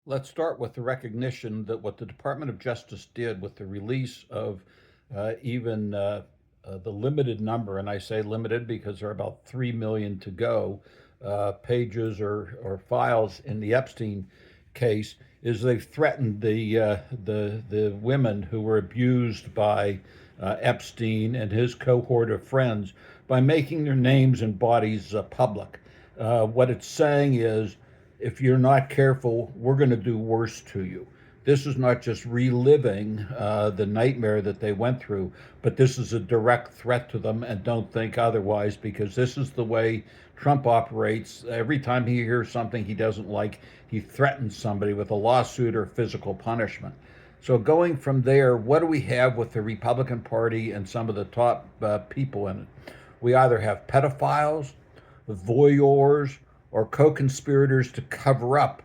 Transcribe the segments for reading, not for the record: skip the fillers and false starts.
Let's start with the recognition that what the Department of Justice did with the release of even the limited number, and I say limited because there are about 3 million to go, pages or files in the Epstein case, is they've threatened the women who were abused by Epstein and his cohort of friends by making their names and bodies public. What it's saying is, if you're not careful, we're going to do worse to you. This is not just reliving the nightmare that they went through, but this is a direct threat to them, and don't think otherwise, because this is the way Trump operates. Every time he hears something he doesn't like, he threatens somebody with a lawsuit or physical punishment. So, going from there, what do we have with the Republican Party and some of the top people in it? We either have pedophiles, voyeurs, or co-conspirators to cover up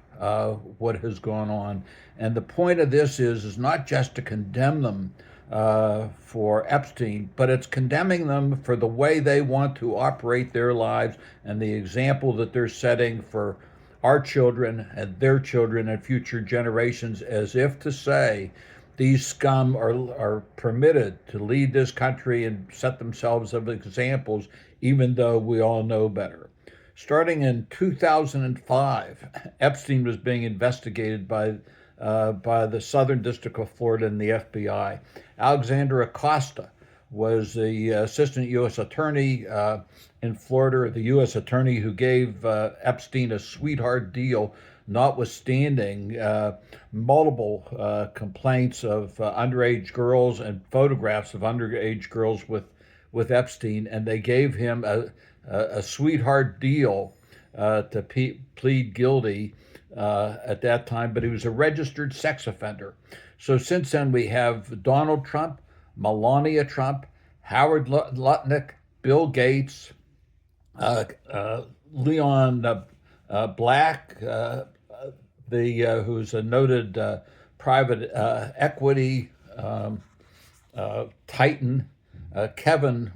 what has gone on. And the point of this is not just to condemn them for Epstein, but it's condemning them for the way they want to operate their lives and the example that they're setting for our children and future generations, as if to say these scum are permitted to lead this country and set themselves as examples, even though we all know better. Starting in 2005, Epstein was being investigated by the Southern District of Florida and the FBI. Alexander Acosta was the assistant U.S. attorney in Florida, the U.S. attorney who gave Epstein a sweetheart deal, notwithstanding multiple complaints of underage girls and photographs of underage girls with Epstein, and they gave him a sweetheart deal to plead guilty at that time, but he was a registered sex offender. So since then, we have Donald Trump, Melania Trump, Howard Lutnick, Bill Gates, Leon Black, who's a noted private equity titan, Kevin.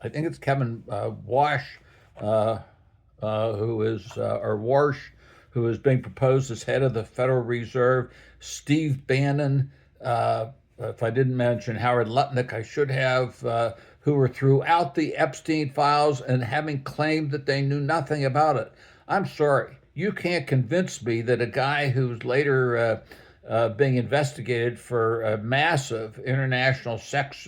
I think it's Kevin Warsh, who is or Warsh, who is being proposed as head of the Federal Reserve. Steve Bannon. If I didn't mention Howard Lutnick, I should have, who were throughout the Epstein files and having claimed that they knew nothing about it. I'm sorry, you can't convince me that a guy who's later being investigated for a massive international sex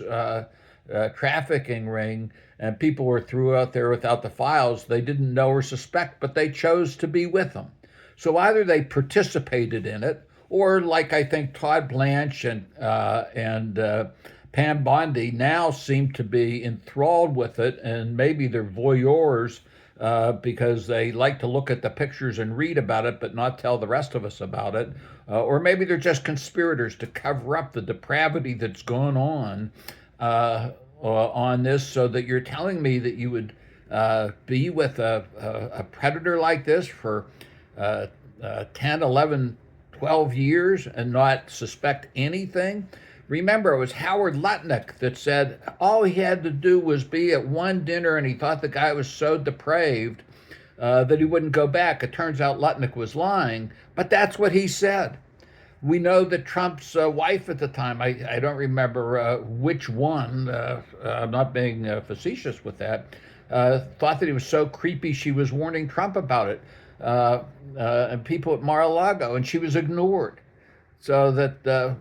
trafficking ring, and people were threw out there without the files they didn't know or suspect, but they chose to be with them. So either they participated in it, or like I think Todd Blanche and Pam Bondi now seem to be enthralled with it, and maybe they're voyeurs because they like to look at the pictures and read about it, but not tell the rest of us about it. Or maybe they're just conspirators to cover up the depravity that's going on this, so that you're telling me that you would be with a predator like this for 10, 11, 12 years and not suspect anything? Remember, it was Howard Lutnick that said all he had to do was be at one dinner and he thought the guy was so depraved that he wouldn't go back. It turns out Lutnick was lying, but that's what he said. We know that Trump's wife at the time, I don't remember which one, I'm not being facetious with that, thought that he was so creepy she was warning Trump about it, and people at Mar-a-Lago, and she was ignored. So that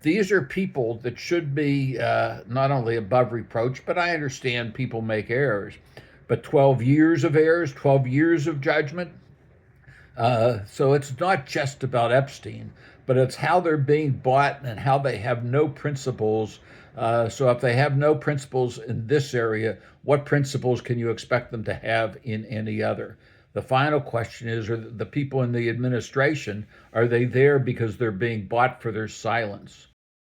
these are people that should be not only above reproach, but I understand people make errors. But 12 years of errors, 12 years of judgment. So it's not just about Epstein, but it's how they're being bought and how they have no principles. So if they have no principles in this area, what principles can you expect them to have in any other? The final question is, are the people in the administration, are they there because they're being bought for their silence?